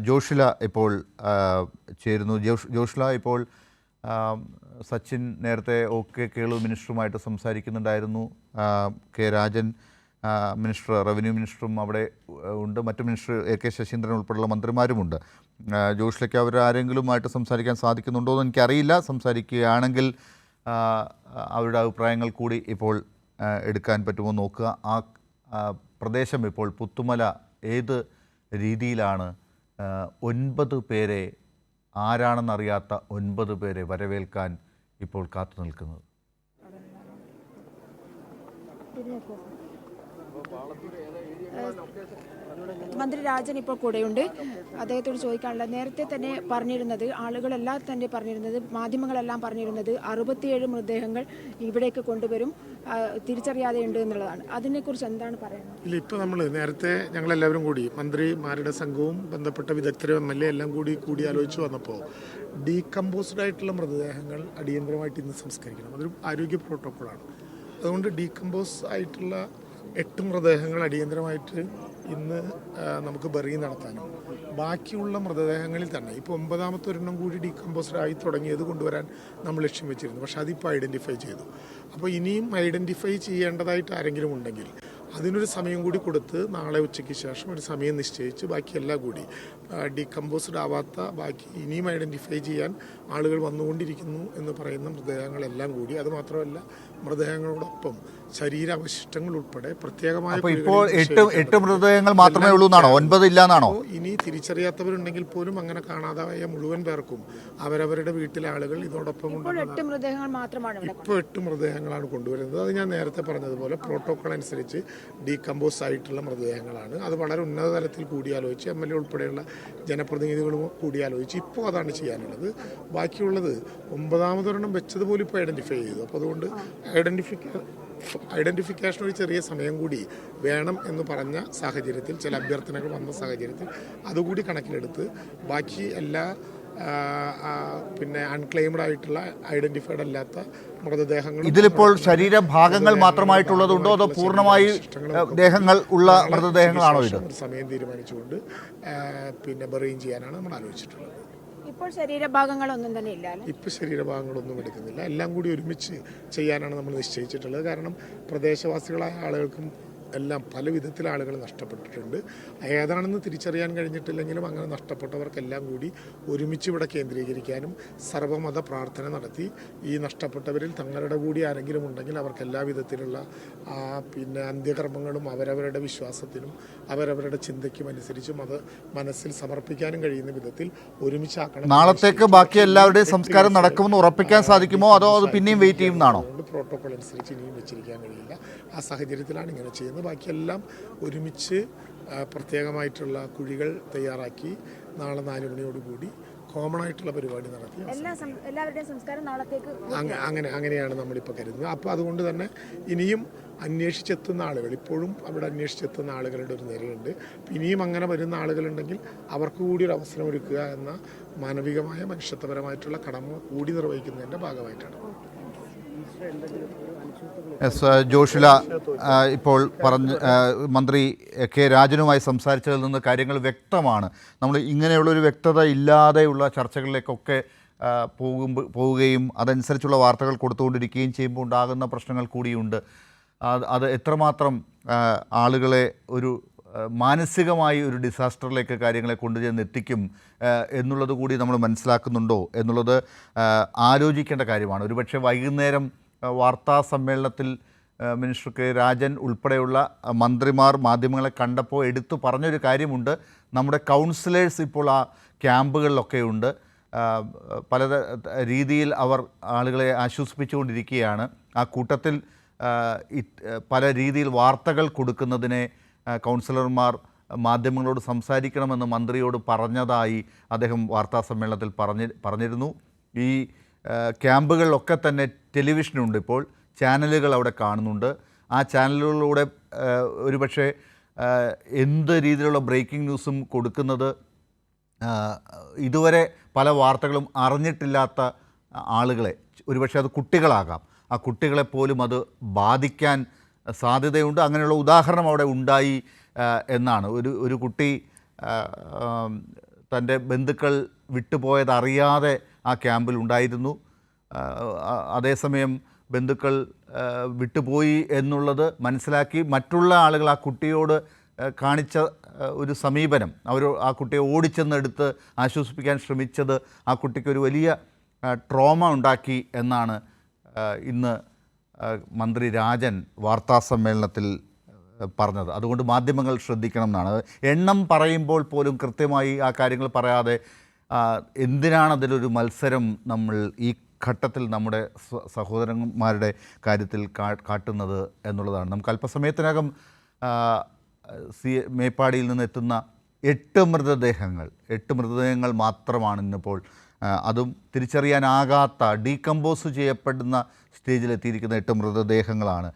ജോഷില ഇപ്പോൾ ചേരുന്നു. ജോഷില ഇപ്പോൾ സച്ചിൻ നേരത്തെ കേളു മിനിസ്റ്ററുമായിട്ട് സംസാരിക്കുന്നുണ്ടായിരുന്നു. കെ രാജൻ മിനിസ്റ്റർ, റവന്യൂ മിനിസ്റ്ററും അവിടെ ഉണ്ട്, മറ്റു മിനിസ്റ്റർ AK ശശീന്ദ്രൻ ഉൾപ്പെടെയുള്ള മന്ത്രിമാരുമുണ്ട്. ജോഷിലയ്ക്ക് അവർ ആരെങ്കിലുമായിട്ട് സംസാരിക്കാൻ സാധിക്കുന്നുണ്ടോ എന്ന് എനിക്കറിയില്ല. സംസാരിക്കുകയാണെങ്കിൽ അവരുടെ അഭിപ്രായങ്ങൾ കൂടി ഇപ്പോൾ എടുക്കാൻ പറ്റുമോ നോക്കുക. ആ പ്രദേശം ഇപ്പോൾ പുത്തുമല ഏത് രീതിയിലാണ് 9 പേരെ, ആരാണെന്നറിയാത്ത 9 പേരെ വരവേൽക്കാൻ ഇപ്പോൾ കാത്തു നിൽക്കുന്നത്? മന്ത്രി രാജൻ ഇപ്പോൾ കൂടെയുണ്ട്. അദ്ദേഹത്തോട് ചോദിക്കാനുള്ള, നേരത്തെ തന്നെ പറഞ്ഞിരുന്നത്, ആളുകളെല്ലാം തന്നെ പറഞ്ഞിരുന്നത്, മാധ്യമങ്ങളെല്ലാം പറഞ്ഞിരുന്നത് 67 മൃതദേഹങ്ങൾ ഇവിടേക്ക് കൊണ്ടുവരും, തിരിച്ചറിയാതെയുണ്ട് എന്നുള്ളതാണ്. അതിനെക്കുറിച്ച് എന്താണ് പറയുന്നത്? ഇല്ല, ഇപ്പോൾ നമ്മൾ നേരത്തെ ഞങ്ങളെല്ലാവരും കൂടി മന്ത്രിമാരുടെ സംഘവും ബന്ധപ്പെട്ട വിദഗ്ധരും MLA എല്ലാം കൂടി ആലോചിച്ച് വന്നപ്പോൾ ഡീകമ്പോസ്ഡ് ആയിട്ടുള്ള മൃതദേഹങ്ങൾ അടിയന്തരമായിട്ട് ഇന്ന് സംസ്കരിക്കണം. അതൊരു ആരോഗ്യ പ്രോട്ടോക്കോളാണ്. അതുകൊണ്ട് ഡീകമ്പോസ് ആയിട്ടുള്ള 8 മൃതദേഹങ്ങൾ അടിയന്തരമായിട്ട് ഇന്ന് നമുക്ക് ബറി നടത്താനും ബാക്കിയുള്ള മൃതദേഹങ്ങളിൽ തന്നെ ഇപ്പോൾ 9ാമത്തെ ഒരെണ്ണം കൂടി ഡീകമ്പോസ്ഡ് ആയി തുടങ്ങിയത് കൊണ്ടുവരാൻ നമ്മൾ ലക്ഷ്യം വെച്ചിരുന്നു. പക്ഷേ അതിപ്പോൾ ഐഡൻറ്റിഫൈ ചെയ്തു. അപ്പോൾ ഇനിയും ഐഡൻറ്റിഫൈ ചെയ്യേണ്ടതായിട്ട് ആരെങ്കിലും ഉണ്ടെങ്കിൽ അതിനൊരു സമയം കൂടി കൊടുത്ത് നാളെ ഉച്ചയ്ക്ക് ശേഷം ഒരു സമയം നിശ്ചയിച്ച് ബാക്കിയെല്ലാം കൂടി ഡീകമ്പോസ്ഡ് ആവാത്ത ബാക്കി ഇനിയും ഐഡൻറ്റിഫൈ ചെയ്യാൻ ആളുകൾ വന്നുകൊണ്ടിരിക്കുന്നു എന്ന് പറയുന്ന മൃതദേഹങ്ങളെല്ലാം കൂടി, അതുമാത്രമല്ല മൃതദേഹങ്ങളോടൊപ്പം ശരീരാവശിഷ്ടങ്ങൾ ഉൾപ്പെടെ പ്രത്യേകമായ ഇപ്പോൾ 8 മൃതദേഹങ്ങൾ മാത്രമേ ഉള്ളൂ എന്നാണോ? 9 ഇല്ലാന്നാണോ? ഇനി തിരിച്ചറിയാത്തവരുണ്ടെങ്കിൽ പോലും അങ്ങനെ കാണാതായ മുഴുവൻ പേർക്കും അവരവരുടെ വീട്ടിലെ ആളുകൾ ഇതോടൊപ്പം ഇപ്പോൾ 8 മൃതദേഹങ്ങൾ മാത്രമാണ് ഇപ്പോൾ 8 മൃതദേഹങ്ങളാണ് കൊണ്ടുവരുന്നത്. അത് ഞാൻ നേരത്തെ പറഞ്ഞതുപോലെ പ്രോട്ടോകോൾ അനുസരിച്ച് ഡീകമ്പോസ് ആയിട്ടുള്ള മൃതദേഹങ്ങളാണ്. അത് വളരെ ഉന്നത തലത്തിൽ കൂടിയാലോചിച്ച് MLA ഉൾപ്പെടെയുള്ള ജനപ്രതിനിധികളും കൂടിയാലോചിച്ച് ഇപ്പോൾ അതാണ് ചെയ്യാനുള്ളത്. ബാക്കിയുള്ളത് 9ാമതൊരെണ്ണം വെച്ചതുപോലെ ഇപ്പോൾ ഐഡൻറ്റിഫൈ ചെയ്തു. അപ്പോൾ അതുകൊണ്ട് ഐഡൻറ്റിഫിക്കേഷൻ ഒരു ചെറിയ സമയം കൂടി വേണം എന്ന് പറഞ്ഞ സാഹചര്യത്തിൽ, ചില അഭ്യർത്ഥനകൾ വന്ന സാഹചര്യത്തിൽ അതുകൂടി കണക്കിലെടുത്ത് ബാക്കി എല്ലാ അൺക്ലെയിംഡ് ആയിട്ടുള്ള ഐഡന്റിഫൈഡ് അല്ലാത്ത മൃതദേഹങ്ങൾ, ഇതിലിപ്പോൾ ശരീരഭാഗങ്ങൾ മാത്രമായിട്ടുള്ളതുണ്ടോ അതോ പൂർണ്ണമായി ദേഹങ്ങൾ ഉള്ള മൃതദേഹങ്ങളാണോ? ഇത് സമയം തീരുമാനിച്ചുകൊണ്ട് ബറിയും ചെയ്യാനാണ് നമ്മൾ ആലോചിച്ചിട്ടുള്ളത്. ഇപ്പോൾ ശരീരഭാഗങ്ങളൊന്നും തന്നെ ഇല്ല. ഇപ്പോൾ ശരീരഭാഗങ്ങളൊന്നും എടുക്കുന്നില്ല, എല്ലാം കൂടി ഒരുമിച്ച് ചെയ്യാനാണ് നമ്മൾ നിശ്ചയിച്ചിട്ടുള്ളത്. കാരണം പ്രദേശവാസികളായ ആളുകൾക്കും എല്ലാം പല വിധത്തിൽ ആളുകൾ നഷ്ടപ്പെട്ടിട്ടുണ്ട്. ഏതാണെന്ന് തിരിച്ചറിയാൻ കഴിഞ്ഞിട്ടില്ലെങ്കിലും അങ്ങനെ നഷ്ടപ്പെട്ടവർക്കെല്ലാം കൂടി ഒരുമിച്ച് ഇവിടെ കേന്ദ്രീകരിക്കാനും സർവ്വമത പ്രാർത്ഥന നടത്തി ഈ നഷ്ടപ്പെട്ടവരിൽ തങ്ങളുടെ കൂടി ആരെങ്കിലും ഉണ്ടെങ്കിൽ അവർക്ക് എല്ലാ വിധത്തിലുള്ള അന്ത്യകർമ്മങ്ങളും അവരവരുടെ വിശ്വാസത്തിനും അവരവരുടെ ചിന്തയ്ക്കും അനുസരിച്ചും അത് മനസ്സിൽ സമർപ്പിക്കാനും കഴിയുന്ന വിധത്തിൽ ഒരുമിച്ചാക്കണം. നാളത്തേക്ക് ബാക്കി എല്ലാവരുടെയും സംസ്കാരം നടക്കുമെന്ന് ഉറപ്പിക്കാൻ സാധിക്കുമോ അതോ അത് പിന്നെയും വെയിറ്റ് ചെയ്യുന്നതാണോ? പ്രോട്ടോകോൾ അനുസരിച്ച് ഇനിയും വെച്ചിരിക്കാൻ കഴിയില്ല. ആ സാഹചര്യത്തിലാണ് ഇങ്ങനെ ചെയ്യുന്നത്. ബാക്കിയെല്ലാം ഒരുമിച്ച് പ്രത്യേകമായിട്ടുള്ള കുഴികൾ തയ്യാറാക്കി നാളെ 4 മണിയോടുകൂടി കോമൺ ആയിട്ടുള്ള പരിപാടി നടത്തി എല്ലാവരുടെയും സംസ്കാരം നാളത്തേക്ക് അങ്ങനെയാണ് നമ്മളിപ്പോൾ കരുതുന്നത്. അപ്പോൾ അതുകൊണ്ട് തന്നെ ഇനിയും അന്വേഷിച്ചെത്തുന്ന ആളുകൾ, ഇപ്പോഴും അവിടെ അന്വേഷിച്ചെത്തുന്ന ആളുകളുടെ ഒരു നിരയുണ്ട്. ഇനിയും അങ്ങനെ വരുന്ന ആളുകളുണ്ടെങ്കിൽ അവർക്ക് കൂടി ഒരു അവസരം ഒരുക്കുക എന്ന മാനവികമായ മനുഷ്യത്വപരമായിട്ടുള്ള കടമ കൂടി നിർവഹിക്കുന്നതിൻ്റെ ഭാഗമായിട്ടാണ്. ജോഷില ഇപ്പോൾ മന്ത്രി കെ രാജനുമായി സംസാരിച്ചതിൽ നിന്ന് കാര്യങ്ങൾ വ്യക്തമാണ്. നമ്മൾ ഇങ്ങനെയുള്ളൊരു വ്യക്തത ഇല്ലാതെയുള്ള ചർച്ചകളിലേക്കൊക്കെ പോവുകയും അതനുസരിച്ചുള്ള വാർത്തകൾ കൊടുത്തുകൊണ്ടിരിക്കുകയും ചെയ്യുമ്പോൾ ഉണ്ടാകുന്ന പ്രശ്നങ്ങൾ കൂടിയുണ്ട്. അത് എത്രമാത്രം ആളുകളെ ഒരു മാനസികമായി ഒരു ഡിസാസ്റ്ററിലേക്ക് കാര്യങ്ങളെ കൊണ്ടുചെന്ന് എത്തിക്കും എന്നുള്ളത് കൂടി നമ്മൾ മനസ്സിലാക്കുന്നുണ്ടോ എന്നുള്ളത് ആലോചിക്കേണ്ട കാര്യമാണ്. ഒരുപക്ഷെ വൈകുന്നേരം വാർത്താ സമ്മേളനത്തിൽ മിനിസ്റ്റർ കെ രാജൻ ഉൾപ്പെടെയുള്ള മന്ത്രിമാർ മാധ്യമങ്ങളെ കണ്ടപ്പോൾ എടുത്തു പറഞ്ഞൊരു കാര്യമുണ്ട്. നമ്മുടെ കൗൺസിലേഴ്സ് ഇപ്പോൾ ആ ക്യാമ്പുകളിലൊക്കെ ഉണ്ട്. പല രീതിയിൽ അവർ ആളുകളെ ആശ്വസിപ്പിച്ചുകൊണ്ടിരിക്കുകയാണ്. ആ കൂട്ടത്തിൽ പല രീതിയിൽ വാർത്തകൾ കൊടുക്കുന്നതിനെ കൗൺസിലർമാർ മാധ്യമങ്ങളോട് സംസാരിക്കണമെന്ന് മന്ത്രിയോട് പറഞ്ഞതായി അദ്ദേഹം വാർത്താ സമ്മേളനത്തിൽ പറഞ്ഞിരുന്നു. ഈ ക്യാമ്പുകളിലൊക്കെ തന്നെ ടെലിവിഷനുണ്ട്, ഇപ്പോൾ ചാനലുകൾ അവിടെ കാണുന്നുണ്ട്. ആ ചാനലുകളിലൂടെ ഒരുപക്ഷെ എന്ത് രീതിയിലുള്ള ബ്രേക്കിംഗ് ന്യൂസും കൊടുക്കുന്നത് ഇതുവരെ പല വാർത്തകളും അറിഞ്ഞിട്ടില്ലാത്ത ആളുകളെ, ഒരുപക്ഷെ അത് കുട്ടികളാകാം, ആ കുട്ടികളെപ്പോലും അത് ബാധിക്കാൻ സാധ്യതയുണ്ട്. അങ്ങനെയുള്ള ഉദാഹരണം അവിടെ ഉണ്ടായി എന്നാണ്. ഒരു കുട്ടി തൻ്റെ ബന്ധുക്കൾ വിട്ടുപോയതറിയാതെ ആ ക്യാമ്പിൽ ഉണ്ടായിരുന്നു. അതേസമയം ബന്ധുക്കൾ വിട്ടുപോയി എന്നുള്ളത് മനസ്സിലാക്കി മറ്റുള്ള ആളുകൾ ആ കുട്ടിയോട് കാണിച്ച ഒരു സമീപനം, ആ കുട്ടിയെ ഓടിച്ചെന്നെടുത്ത് ആശ്വസിപ്പിക്കാൻ ശ്രമിച്ചത് ആ കുട്ടിക്കൊരു വലിയ ട്രോമ ഉണ്ടാക്കി എന്നാണ് ഇന്ന് മന്ത്രി രാജൻ വാർത്താസമ്മേളനത്തിൽ പറഞ്ഞത്. അതുകൊണ്ട് മാധ്യമങ്ങൾ ശ്രദ്ധിക്കണം എന്നാണ്. എണ്ണം പറയുമ്പോൾ പോലും കൃത്യമായി ആ കാര്യങ്ങൾ പറയാതെ എന്തിനാണ് അതിലൊരു മത്സരം നമ്മൾ ഈ ഘട്ടത്തിൽ നമ്മുടെ സഹോദരന്മാരുടെ കാര്യത്തിൽ കാട്ടുന്നത് എന്നുള്ളതാണ്. നമുക്ക് അല്പസമയത്തിനകം മേപ്പാടിയിൽ നിന്ന് എത്തുന്ന 8 മൃതദേഹങ്ങൾ മാത്രമാണ് ഇന്നിപ്പോൾ, അതും തിരിച്ചറിയാനാകാത്ത ഡീകമ്പോസ് ചെയ്യപ്പെടുന്ന സ്റ്റേജിലെത്തിയിരിക്കുന്ന 8 മൃതദേഹങ്ങളാണ്.